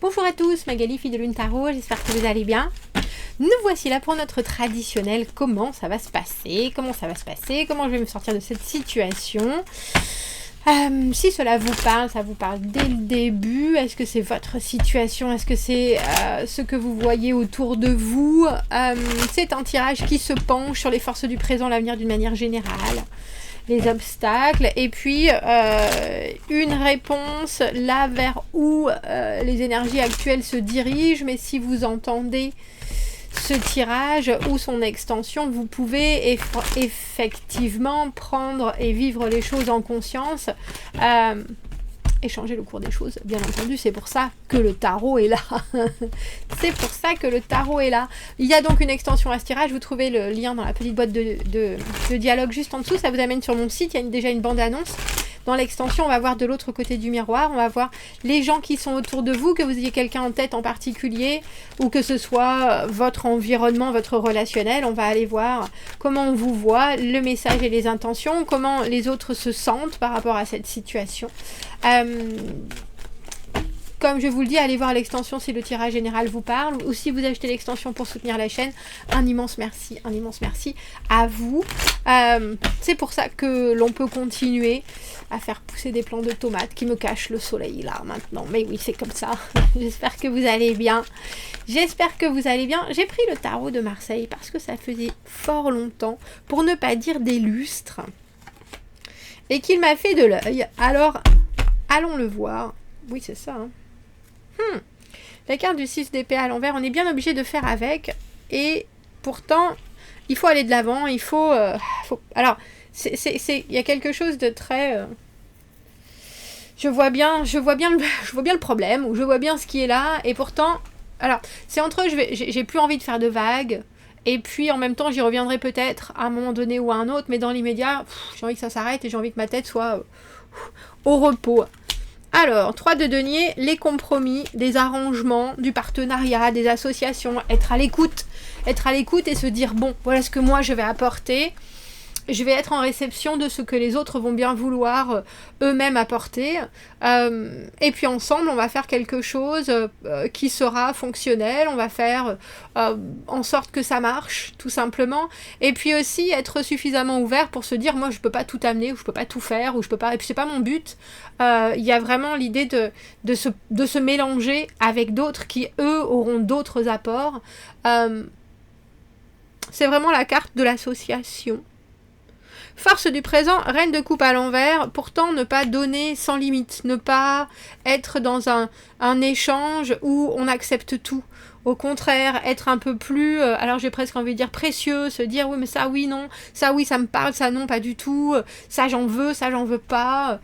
Bonjour à tous, Magali, fille de Lune Tarot, j'espère que vous allez bien. Nous voici là pour notre traditionnel comment ça va se passer, comment je vais me sortir de cette situation. Si cela vous parle, ça vous parle dès le début. Est-ce que c'est votre situation? Est-ce que c'est ce que vous voyez autour de vous? C'est un tirage qui se penche sur les forces du présent, l'avenir d'une manière générale, les obstacles, et puis une réponse là vers où les énergies actuelles se dirigent. Mais si vous entendez ce tirage ou son extension, vous pouvez effectivement prendre et vivre les choses en conscience, et changer le cours des choses, bien entendu. C'est pour ça que le tarot est là. C'est pour ça que le tarot est là. Il y a donc une extension à ce tirage. Vous trouvez le lien dans la petite boîte de dialogue juste en dessous. Ça vous amène sur mon site. Il y a déjà une bande-annonce. Dans l'extension, on va voir de l'autre côté du miroir. On va voir les gens qui sont autour de vous, que vous ayez quelqu'un en tête en particulier, ou que ce soit votre environnement, votre relationnel. On va aller voir comment on vous voit, le message et les intentions, comment les autres se sentent par rapport à cette situation. Comme je vous le dis, allez voir l'extension si le tirage général vous parle, ou si vous achetez l'extension pour soutenir la chaîne. Un immense merci à vous. C'est pour ça que l'on peut continuer à faire pousser des plants de tomates qui me cachent le soleil là maintenant. Mais oui, c'est comme ça. J'espère que vous allez bien. J'ai pris le tarot de Marseille parce que ça faisait fort longtemps, pour ne pas dire des lustres, et qu'il m'a fait de l'œil. Alors, allons le voir. Oui, c'est ça, hein. La carte du 6 d'épée à l'envers, on est bien obligé de faire avec, et pourtant il faut aller de l'avant, il faut, alors il y a quelque chose de très je vois bien le problème, ou je vois bien ce qui est là, et pourtant, alors c'est entre j'ai plus envie de faire de vagues, et puis en même temps j'y reviendrai peut-être à un moment donné ou à un autre, mais dans l'immédiat j'ai envie que ça s'arrête et j'ai envie que ma tête soit au repos. Alors, 3 de denier, les compromis, des arrangements, du partenariat, des associations, être à l'écoute et se dire, bon, voilà ce que moi je vais apporter, je vais être en réception de ce que les autres vont bien vouloir eux-mêmes apporter, et puis ensemble on va faire quelque chose qui sera fonctionnel, on va faire en sorte que ça marche tout simplement, et puis aussi être suffisamment ouvert pour se dire, moi je peux pas tout amener, ou je peux pas tout faire, ou je peux pas, et puis c'est pas mon but. Il y a vraiment l'idée de se mélanger avec d'autres qui eux auront d'autres apports. C'est vraiment la carte de l'association. Force du présent, reine de coupe à l'envers, pourtant ne pas donner sans limite, ne pas être dans un échange où on accepte tout. Au contraire, être un peu plus, alors j'ai presque envie de dire précieux, se dire oui mais ça oui non, ça oui ça me parle, ça non pas du tout, ça j'en veux pas.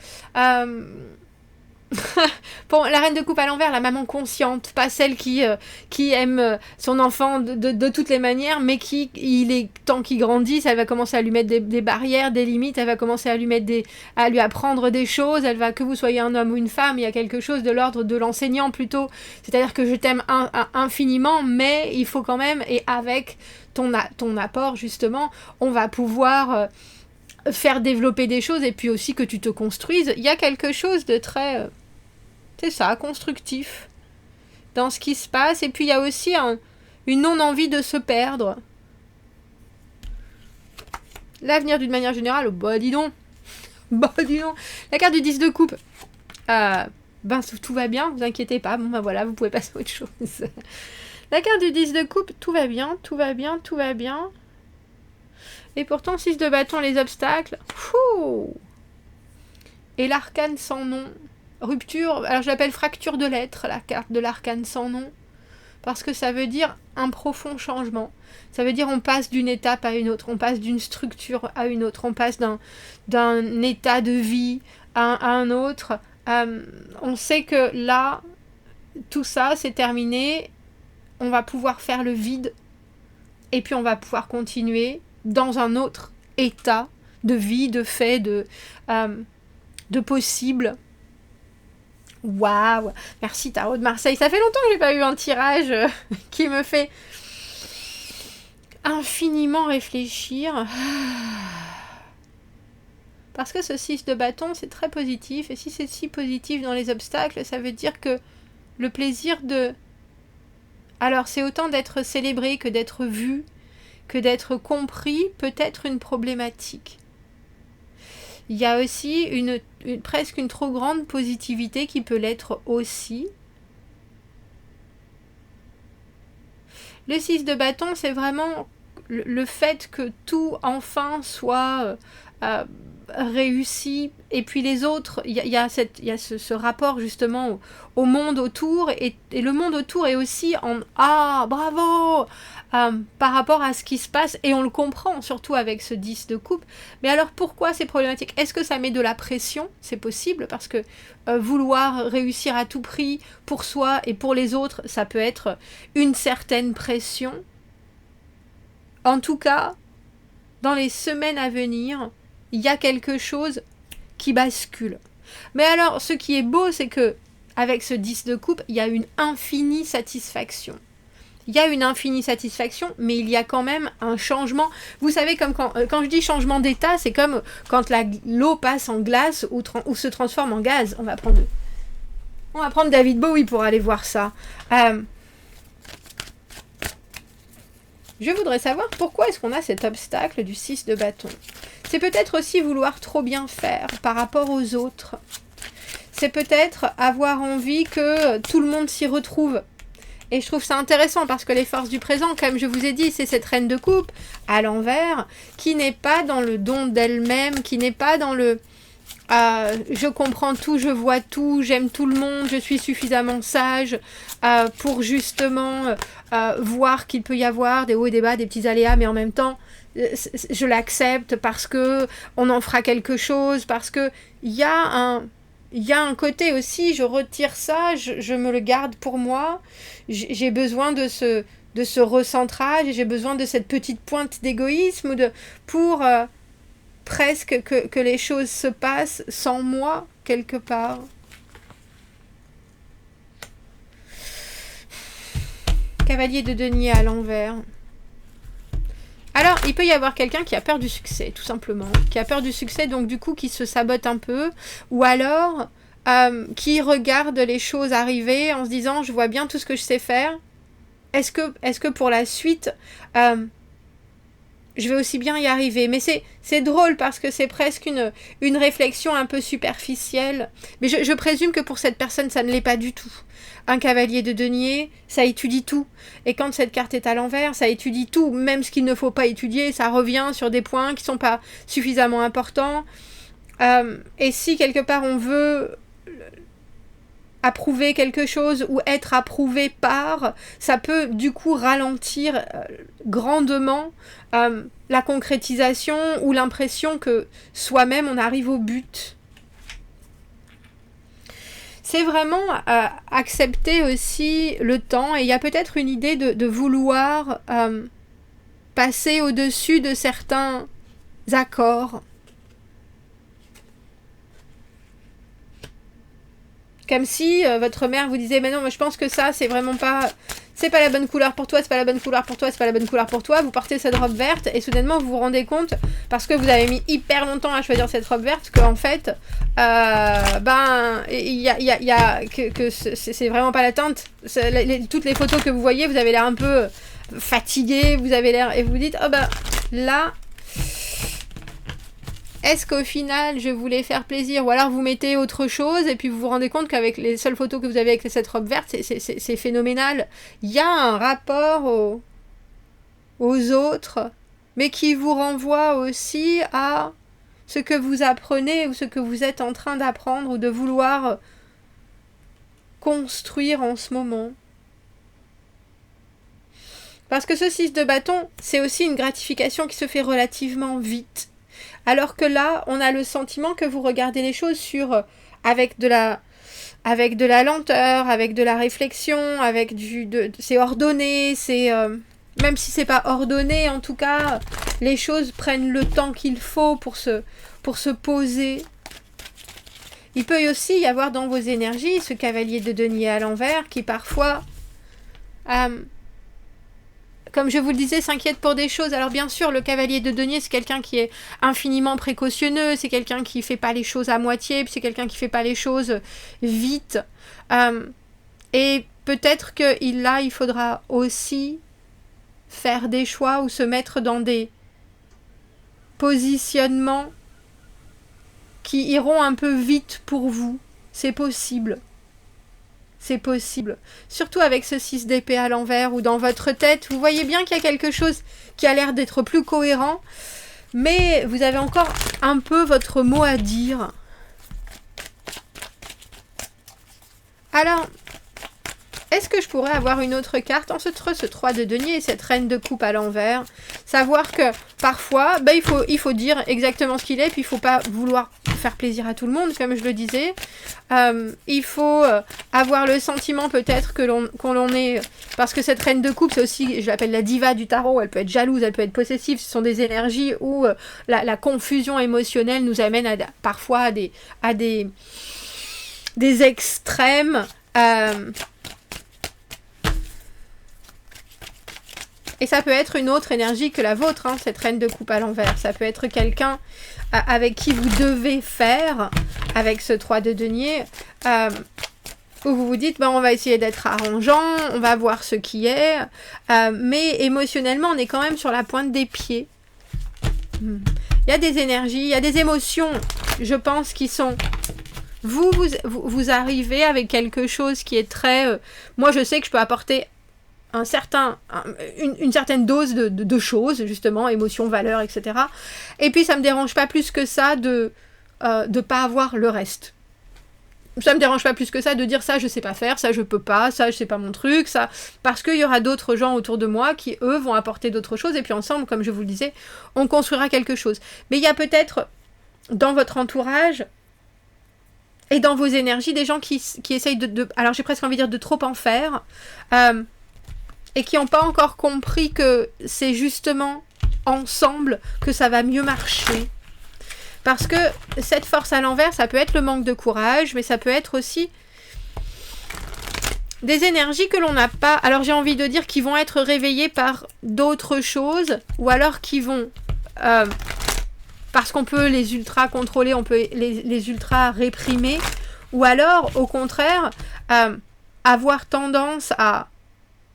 Bon, la reine de coupe à l'envers, la maman consciente, pas celle qui aime son enfant de toutes les manières, mais il est temps qu'il grandisse, elle va commencer à lui mettre des barrières, des limites, elle va commencer à lui apprendre des choses, elle va, que vous soyez un homme ou une femme, il y a quelque chose de l'ordre de l'enseignant plutôt, c'est-à-dire que je t'aime infiniment, mais il faut quand même, et avec ton apport justement, on va pouvoir faire développer des choses, et puis aussi que tu te construises. Il y a quelque chose de très c'est ça, constructif dans ce qui se passe, et puis il y a aussi une non-envie de se perdre. L'avenir d'une manière générale, bah dis donc. La carte du 10 de coupe, tout va bien, vous inquiétez pas, bon bah voilà, vous pouvez passer à autre chose. La carte du 10 de coupe, tout va bien. Et pourtant, 6 de bâton, les obstacles. Fou. Et l'arcane sans nom. Rupture, alors je l'appelle fracture de l'être, la carte de l'arcane sans nom. Parce que ça veut dire un profond changement. Ça veut dire on passe d'une étape à une autre, on passe d'une structure à une autre, on passe d'un état de vie à un autre. On sait que là, tout ça, c'est terminé. On va pouvoir faire le vide. Et puis on va pouvoir continuer dans un autre état de vie, de fait, de possible. Waouh, merci Tarot de Marseille. Ça fait longtemps que j'ai pas eu un tirage qui me fait infiniment réfléchir. Parce que ce 6 de bâton, c'est très positif. Et si c'est si positif dans les obstacles, ça veut dire que le plaisir de... Alors c'est autant d'être célébré que d'être vu, que d'être compris, peut être une problématique. Il y a aussi presque une trop grande positivité qui peut l'être aussi. Le 6 de bâton, c'est vraiment le fait que tout enfin soit réussi, et puis les autres, il y a ce rapport justement au monde autour, et le monde autour est aussi en « Ah, bravo !» par rapport à ce qui se passe, et on le comprend, surtout avec ce 10 de coupe. Mais alors pourquoi c'est problématique? Est-ce que ça met de la pression? C'est possible, parce que vouloir réussir à tout prix pour soi et pour les autres, ça peut être une certaine pression. En tout cas, dans les semaines à venir, il y a quelque chose qui bascule. Mais alors, ce qui est beau, c'est que avec ce 10 de coupe, il y a une infinie satisfaction. Il y a une infinie satisfaction, mais il y a quand même un changement. Vous savez, comme quand je dis changement d'état, c'est comme quand l'eau passe en glace ou se transforme en gaz. On va prendre David Bowie pour aller voir ça. Je voudrais savoir pourquoi est-ce qu'on a cet obstacle du 6 de bâton. C'est peut-être aussi vouloir trop bien faire par rapport aux autres. C'est peut-être avoir envie que tout le monde s'y retrouve. Et je trouve ça intéressant parce que les forces du présent, comme je vous ai dit, c'est cette reine de coupe à l'envers qui n'est pas dans le don d'elle-même, qui n'est pas dans le je comprends tout, je vois tout, j'aime tout le monde, je suis suffisamment sage pour justement voir qu'il peut y avoir des hauts et des bas, des petits aléas, mais en même temps, je l'accepte parce que on en fera quelque chose, parce que il y a un côté aussi, je retire ça, je me le garde pour moi, j'ai besoin de ce recentrage, j'ai besoin de cette petite pointe d'égoïsme pour presque que les choses se passent sans moi, quelque part. Cavalier de denier à l'envers. Alors, il peut y avoir quelqu'un qui a peur du succès, tout simplement. Qui a peur du succès, donc du coup, qui se sabote un peu. Ou alors, qui regarde les choses arriver en se disant, je vois bien tout ce que je sais faire. Est-ce que pour la suite, je vais aussi bien y arriver? Mais c'est drôle parce que c'est presque une réflexion un peu superficielle. Mais je présume que pour cette personne, ça ne l'est pas du tout. Un cavalier de denier, ça étudie tout. Et quand cette carte est à l'envers, ça étudie tout. Même ce qu'il ne faut pas étudier, ça revient sur des points qui ne sont pas suffisamment importants. Et si quelque part on veut approuver quelque chose ou être approuvé par, ça peut du coup ralentir grandement la concrétisation ou l'impression que soi-même on arrive au but. C'est vraiment accepter aussi le temps, et il y a peut-être une idée de vouloir passer au-dessus de certains accords. Comme si votre mère vous disait, mais non, mais je pense que ça, c'est vraiment pas... C'est pas la bonne couleur pour toi, c'est pas la bonne couleur pour toi, c'est pas la bonne couleur pour toi. Vous portez cette robe verte et soudainement vous vous rendez compte, parce que vous avez mis hyper longtemps à choisir cette robe verte, qu'en fait, c'est vraiment pas la teinte. Toutes les photos que vous voyez, vous avez l'air un peu fatigué, vous avez l'air... Et vous vous dites, oh ben, là... Est-ce qu'au final, je voulais faire plaisir? Ou alors vous mettez autre chose et puis vous vous rendez compte qu'avec les seules photos que vous avez avec cette robe verte, c'est phénoménal. Il y a un rapport aux autres, mais qui vous renvoie aussi à ce que vous apprenez ou ce que vous êtes en train d'apprendre ou de vouloir construire en ce moment. Parce que ce 6 de bâton, c'est aussi une gratification qui se fait relativement vite. Alors que là, on a le sentiment que vous regardez les choses avec de la lenteur, avec de la réflexion, c'est ordonné, même si c'est pas ordonné, en tout cas, les choses prennent le temps qu'il faut pour se poser. Il peut aussi y avoir dans vos énergies ce cavalier de denier à l'envers qui parfois... comme je vous le disais, s'inquiète pour des choses. Alors bien sûr, le cavalier de denier, c'est quelqu'un qui est infiniment précautionneux, c'est quelqu'un qui fait pas les choses à moitié, puis c'est quelqu'un qui fait pas les choses vite. Et peut-être que là, il faudra aussi faire des choix ou se mettre dans des positionnements qui iront un peu vite pour vous. C'est possible. C'est possible. Surtout avec ce 6 d'épée à l'envers ou dans votre tête, vous voyez bien qu'il y a quelque chose qui a l'air d'être plus cohérent, mais vous avez encore un peu votre mot à dire. Alors, est-ce que je pourrais avoir une autre carte entre ce 3 de denier et cette reine de coupe à l'envers? Savoir que parfois, il faut dire exactement ce qu'il est, puis il ne faut pas vouloir faire plaisir à tout le monde, comme je le disais. Il faut avoir le sentiment peut-être qu'on l'on est... Parce que cette reine de coupe, c'est aussi, je l'appelle la diva du tarot, elle peut être jalouse, elle peut être possessive, ce sont des énergies où la confusion émotionnelle nous amène parfois à des extrêmes... Et ça peut être une autre énergie que la vôtre, hein, cette reine de coupe à l'envers. Ça peut être quelqu'un avec qui vous devez faire, avec ce 3 de denier, où vous vous dites, on va essayer d'être arrangeant, on va voir ce qui est, mais émotionnellement, on est quand même sur la pointe des pieds. Il y a des énergies, il y a des émotions, je pense, qui sont... Vous arrivez avec quelque chose qui est très... moi, je sais que je peux apporter une certaine dose de choses, justement, émotions, valeurs, etc. Et puis, ça me dérange pas plus que ça de pas avoir le reste. Ça me dérange pas plus que ça de dire ça, je sais pas faire, ça, je peux pas, ça, c'est pas mon truc, ça... Parce qu'il y aura d'autres gens autour de moi qui, eux, vont apporter d'autres choses, et puis ensemble, comme je vous le disais, on construira quelque chose. Mais il y a peut-être, dans votre entourage... et dans vos énergies, des gens qui essayent alors j'ai presque envie de dire de trop en faire, et qui n'ont pas encore compris que c'est justement ensemble que ça va mieux marcher. Parce que cette force à l'envers, ça peut être le manque de courage, mais ça peut être aussi des énergies que l'on n'a pas, alors j'ai envie de dire, qui vont être réveillées par d'autres choses, ou alors qui vont... parce qu'on peut les ultra contrôler, on peut les ultra réprimer, ou alors, au contraire, avoir tendance à...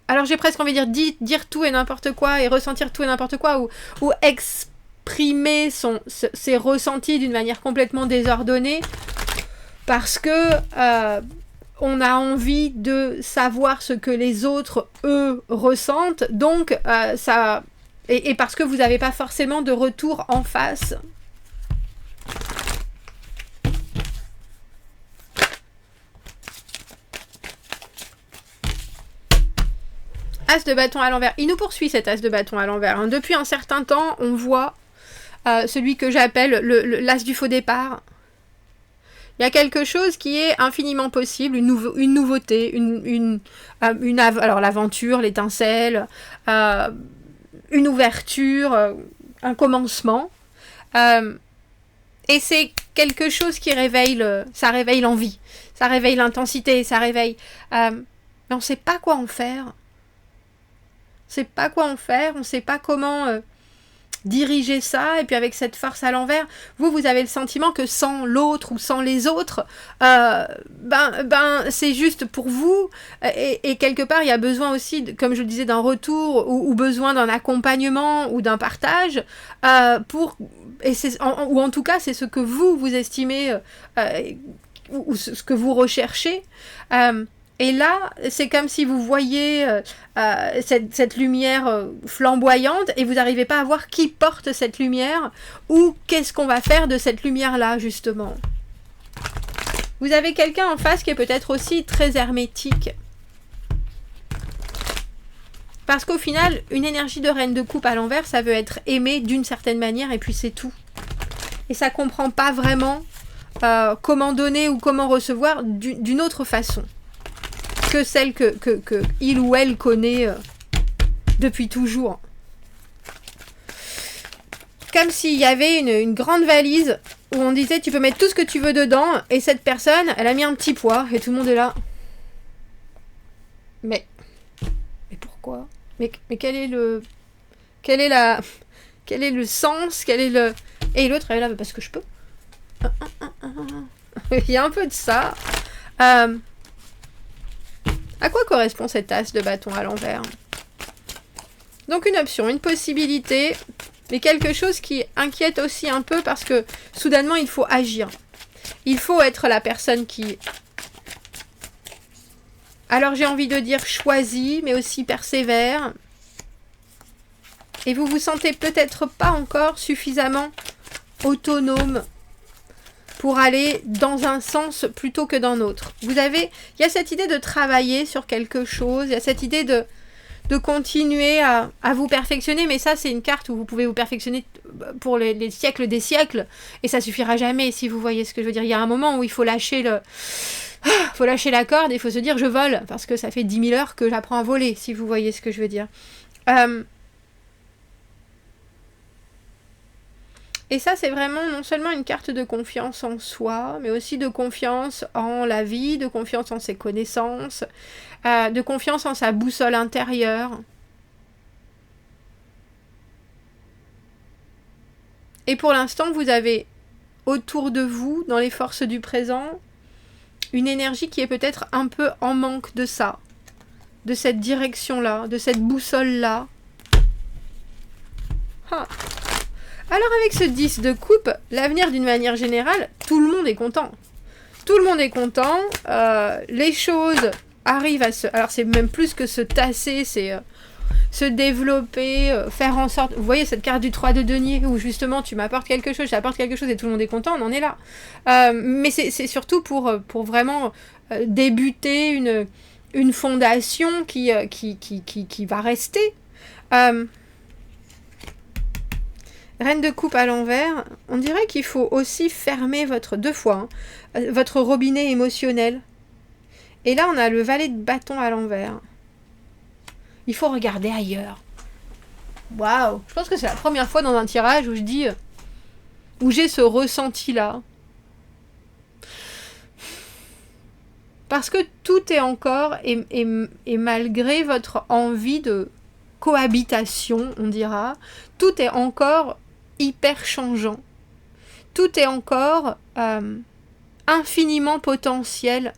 Alors j'ai presque envie de dire tout et n'importe quoi, et ressentir tout et n'importe quoi, ou exprimer ses ressentis d'une manière complètement désordonnée, parce que on a envie de savoir ce que les autres, eux, ressentent, donc ça... Et parce que vous n'avez pas forcément de retour en face. As de bâton à l'envers. Il nous poursuit cet as de bâton à l'envers. Hein. Depuis un certain temps, on voit celui que j'appelle l'as du faux départ. Il y a quelque chose qui est infiniment possible, une nouveauté, alors l'aventure, l'étincelle, une ouverture, un commencement. Et c'est quelque chose qui ça réveille l'envie, ça réveille l'intensité, ça réveille... mais on ne sait pas quoi en faire. On ne sait pas comment diriger ça. Et puis avec cette force à l'envers, vous avez le sentiment que sans l'autre ou sans les autres, c'est juste pour vous. Et quelque part, il y a besoin aussi, comme je le disais, d'un retour ou besoin d'un accompagnement ou d'un partage ou en tout cas, c'est ce que vous estimez ou ce que vous recherchez. Et là, c'est comme si vous voyez cette lumière flamboyante et vous n'arrivez pas à voir qui porte cette lumière ou qu'est-ce qu'on va faire de cette lumière-là, justement. Vous avez quelqu'un en face qui est peut-être aussi très hermétique. Parce qu'au final, une énergie de reine de coupe à l'envers, ça veut être aimé d'une certaine manière et puis c'est tout. Et ça comprend pas vraiment comment donner ou comment recevoir d'une autre façon que celle que il ou elle connaît depuis toujours. Comme s'il y avait une grande valise où on disait tu peux mettre tout ce que tu veux dedans et cette personne, elle a mis un petit poids et tout le monde est là. Mais pourquoi ? Mais quel est le sens ? Et l'autre elle est là parce que je peux. Il y a un peu de ça. À quoi correspond cette as de bâton à l'envers? Donc une option, une possibilité, mais quelque chose qui inquiète aussi un peu parce que soudainement il faut agir. Il faut être la personne qui... Alors j'ai envie de dire choisit, mais aussi persévère. Et vous vous sentez peut-être pas encore suffisamment autonome pour aller dans un sens plutôt que dans l'autre. Il y a cette idée de travailler sur quelque chose, il y a cette idée de continuer à vous perfectionner, mais ça c'est une carte où vous pouvez vous perfectionner pour les siècles des siècles, et ça suffira jamais, si vous voyez ce que je veux dire. Il y a un moment où il faut lâcher la corde, et il faut se dire je vole, parce que ça fait 10 000 heures que j'apprends à voler, si vous voyez ce que je veux dire. Et ça, c'est vraiment non seulement une carte de confiance en soi, mais aussi de confiance en la vie, de confiance en ses connaissances, de confiance en sa boussole intérieure. Et pour l'instant, vous avez autour de vous, dans les forces du présent, une énergie qui est peut-être un peu en manque de ça, de cette direction-là, de cette boussole-là. Ah. Alors avec ce 10 de coupe, l'avenir d'une manière générale, tout le monde est content. Tout le monde est content, les choses arrivent à se... Alors c'est même plus que se tasser, c'est se développer, faire en sorte... Vous voyez cette carte du 3 de denier, où justement tu m'apportes quelque chose, j'apporte quelque chose et tout le monde est content, on en est là. Mais c'est surtout pour vraiment débuter une fondation qui va rester. Reine de coupe à l'envers, on dirait qu'il faut aussi fermer votre votre robinet émotionnel. Et là, on a le valet de bâton à l'envers. Il faut regarder ailleurs. Waouh! Je pense que c'est la première fois dans un tirage où où j'ai ce ressenti-là. Parce que tout est encore, et malgré votre envie de cohabitation, on dira, tout est encore hyper changeant. Tout est encore infiniment potentiel.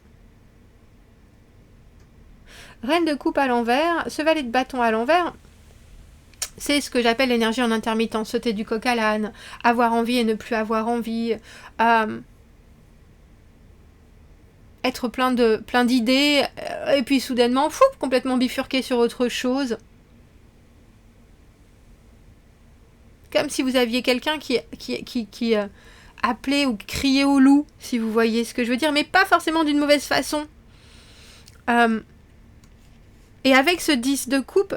Reine de coupe à l'envers, ce valet de bâton à l'envers, c'est ce que j'appelle l'énergie en intermittence, sauter du coq à l'âne, avoir envie et ne plus avoir envie, être plein d'idées, et puis soudainement, complètement bifurquer sur autre chose. Comme si vous aviez quelqu'un qui appelait ou criait au loup, si vous voyez ce que je veux dire, mais pas forcément d'une mauvaise façon. Et avec ce 10 de coupe,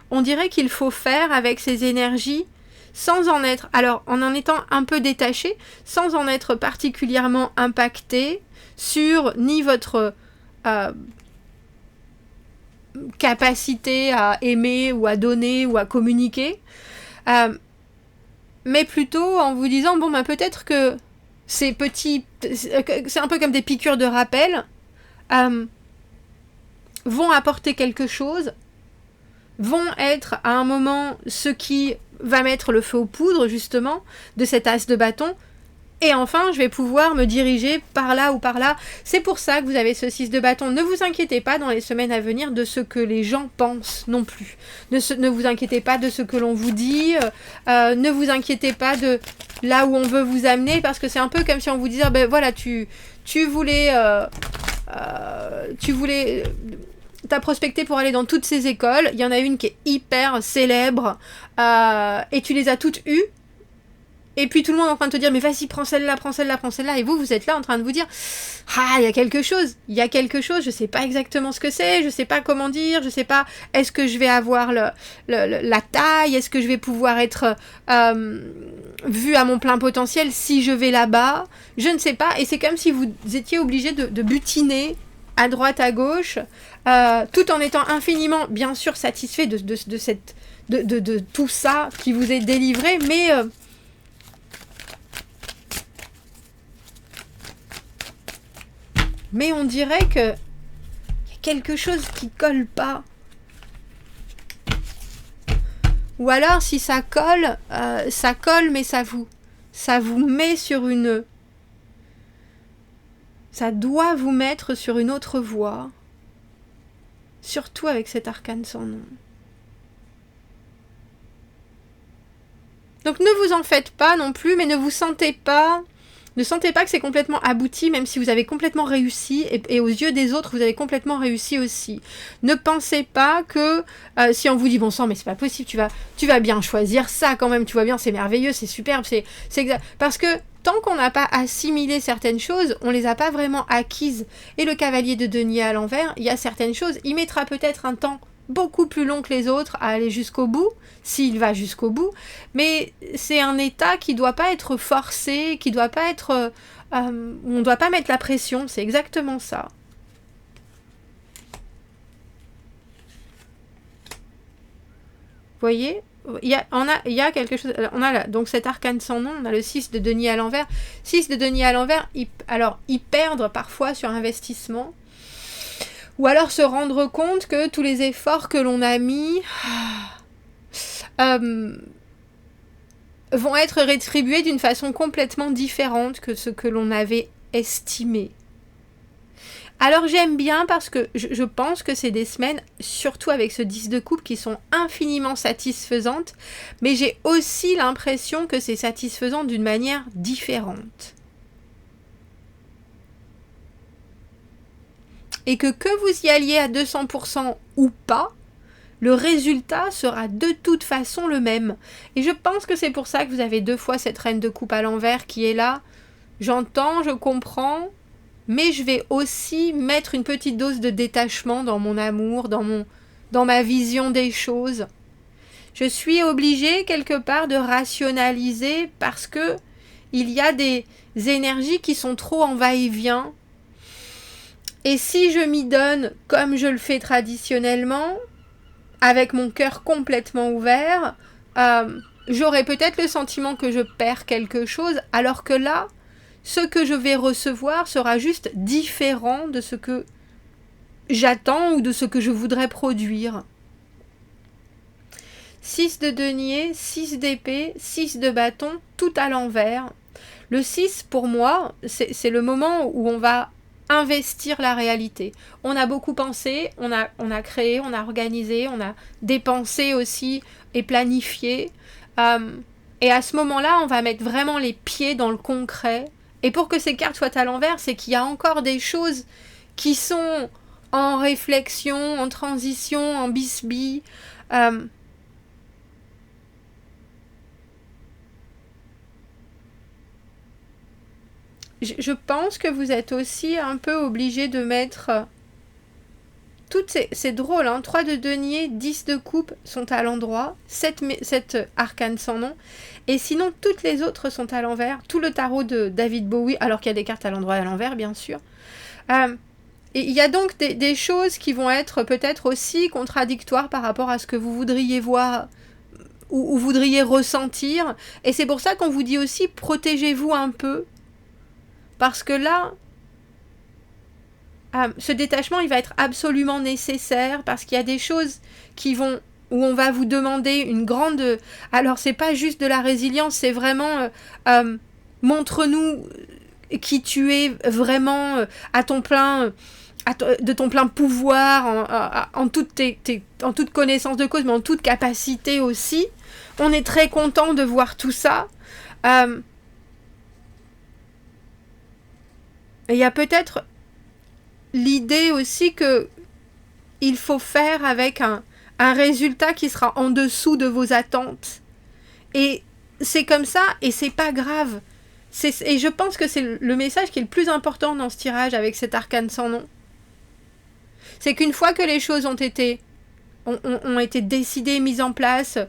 on dirait qu'il faut faire avec ces énergies sans en être, alors en étant un peu détaché, sans en être particulièrement impacté sur ni votre capacité à aimer ou à donner ou à communiquer, mais plutôt en vous disant, bon, peut-être que ces petits... C'est un peu comme des piqûres de rappel, vont apporter quelque chose, vont être à un moment ce qui va mettre le feu aux poudres, justement, de cet as de bâton, et enfin, je vais pouvoir me diriger par là ou par là. C'est pour ça que vous avez ce 6 de bâton. Ne vous inquiétez pas dans les semaines à venir de ce que les gens pensent non plus. Ne vous inquiétez pas de ce que l'on vous dit. Ne vous inquiétez pas de là où on veut vous amener, parce que c'est un peu comme si on vous disait, voilà, tu voulais... t'as prospecté pour aller dans toutes ces écoles. Il y en a une qui est hyper célèbre. Et tu les as toutes eues. Et puis tout le monde est en train de te dire, mais vas-y, prends celle-là, prends celle-là, prends celle-là. Et vous êtes là en train de vous dire, il y a quelque chose, je sais pas exactement ce que c'est, je sais pas comment dire, je sais pas, est-ce que je vais avoir la taille, est-ce que je vais pouvoir être vue à mon plein potentiel si je vais là-bas, je ne sais pas. Et c'est comme si vous étiez obligé de butiner à droite, à gauche, tout en étant infiniment, bien sûr, satisfait de tout ça qui vous est délivré, mais on dirait que y a quelque chose qui colle pas. Ou alors, si ça colle, mais ça vous met sur une... Ça doit vous mettre sur une autre voie. Surtout avec cet arcane sans nom. Donc ne vous en faites pas non plus, mais ne sentez pas que c'est complètement abouti, même si vous avez complètement réussi, et aux yeux des autres, vous avez complètement réussi aussi. Ne pensez pas que si on vous dit, bon sang, mais c'est pas possible, tu vas bien choisir ça quand même, tu vois bien, c'est merveilleux, c'est superbe, c'est exact. Parce que tant qu'on n'a pas assimilé certaines choses, on les a pas vraiment acquises. Et le cavalier de denier à l'envers, il y a certaines choses, il mettra peut-être un temps beaucoup plus long que les autres à aller jusqu'au bout, s'il va jusqu'au bout, mais c'est un état qui doit pas être forcé, qui doit pas être... on doit pas mettre la pression, c'est exactement ça. Vous voyez, il y a quelque chose... On a là, donc cet arcane sans nom, on a le 6 de denier à l'envers. 6 de denier à l'envers, ils perdent parfois sur investissement, ou alors se rendre compte que tous les efforts que l'on a mis vont être rétribués d'une façon complètement différente que ce que l'on avait estimé. Alors j'aime bien parce que je pense que c'est des semaines, surtout avec ce 10 de coupe, qui sont infiniment satisfaisantes, mais j'ai aussi l'impression que c'est satisfaisant d'une manière différente. Et que vous y alliez à 200% ou pas, le résultat sera de toute façon le même. Et je pense que c'est pour ça que vous avez 2 fois cette reine de coupe à l'envers qui est là. J'entends, je comprends, mais je vais aussi mettre une petite dose de détachement dans mon amour, dans ma vision des choses. Je suis obligée quelque part de rationaliser parce que il y a des énergies qui sont trop en va-et-vient. Et si je m'y donne comme je le fais traditionnellement, avec mon cœur complètement ouvert, j'aurai peut-être le sentiment que je perds quelque chose, alors que là, ce que je vais recevoir sera juste différent de ce que j'attends ou de ce que je voudrais produire. 6 de denier, 6 d'épée, 6 de bâton, tout à l'envers. Le 6, pour moi, c'est le moment où on va investir la réalité. On a beaucoup pensé, on a créé, on a organisé, on a dépensé aussi et planifié. Et à ce moment-là, on va mettre vraiment les pieds dans le concret. Et pour que ces cartes soient à l'envers, c'est qu'il y a encore des choses qui sont en réflexion, en transition, en bisbille. Je pense que vous êtes aussi un peu obligé de mettre toutes c'est drôle, hein, 3 de denier, 10 de coupe sont à l'endroit, 7 arcanes sans nom, et sinon toutes les autres sont à l'envers, tout le tarot de David Bowie, alors qu'il y a des cartes à l'endroit et à l'envers, bien sûr. Et il y a donc des choses qui vont être peut-être aussi contradictoires par rapport à ce que vous voudriez voir ou voudriez ressentir, et c'est pour ça qu'on vous dit aussi protégez-vous un peu. Parce que là, ce détachement, il va être absolument nécessaire parce qu'il y a des choses où on va vous demander une grande... Alors, c'est pas juste de la résilience, c'est vraiment... montre-nous qui tu es vraiment à ton plein... de ton plein pouvoir, en toute connaissance de cause, mais en toute capacité aussi. On est très content de voir tout ça. Et il y a peut-être l'idée aussi que il faut faire avec un résultat qui sera en dessous de vos attentes. Et c'est comme ça, et c'est pas grave. Et je pense que c'est le message qui est le plus important dans ce tirage avec cet arcane sans nom. C'est qu'une fois que les choses ont été décidées, mises en place,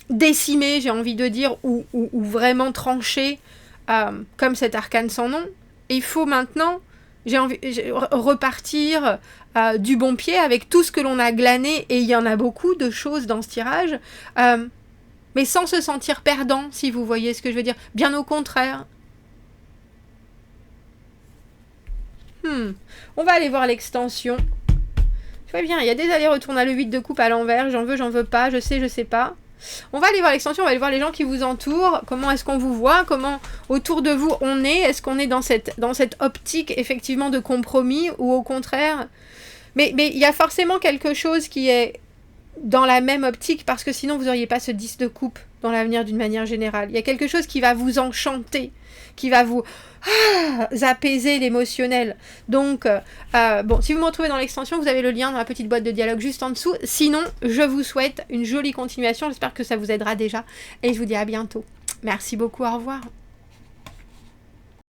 décimées, j'ai envie de dire, ou vraiment tranchées, comme cet arcane sans nom, il faut maintenant repartir du bon pied avec tout ce que l'on a glané, et il y en a beaucoup de choses dans ce tirage, mais sans se sentir perdant, si vous voyez ce que je veux dire. Bien au contraire. On va aller voir l'extension. Je vois bien, il y a des allers-retours, on a le 8 de coupe à l'envers, j'en veux pas, je sais pas. On va aller voir l'extension, on va aller voir les gens qui vous entourent, comment est-ce qu'on vous voit, comment autour de vous on est qu'on est dans cette optique effectivement de compromis, ou au contraire, Mais il y a forcément quelque chose qui est dans la même optique, parce que sinon vous n'auriez pas ce 10 de coupe dans l'avenir d'une manière générale. Il y a quelque chose qui va vous enchanter, qui va vous apaiser l'émotionnel. Donc, bon, si vous me retrouvez dans l'extension, vous avez le lien dans la petite boîte de dialogue juste en dessous. Sinon, je vous souhaite une jolie continuation. J'espère que ça vous aidera déjà. Et je vous dis à bientôt. Merci beaucoup, au revoir.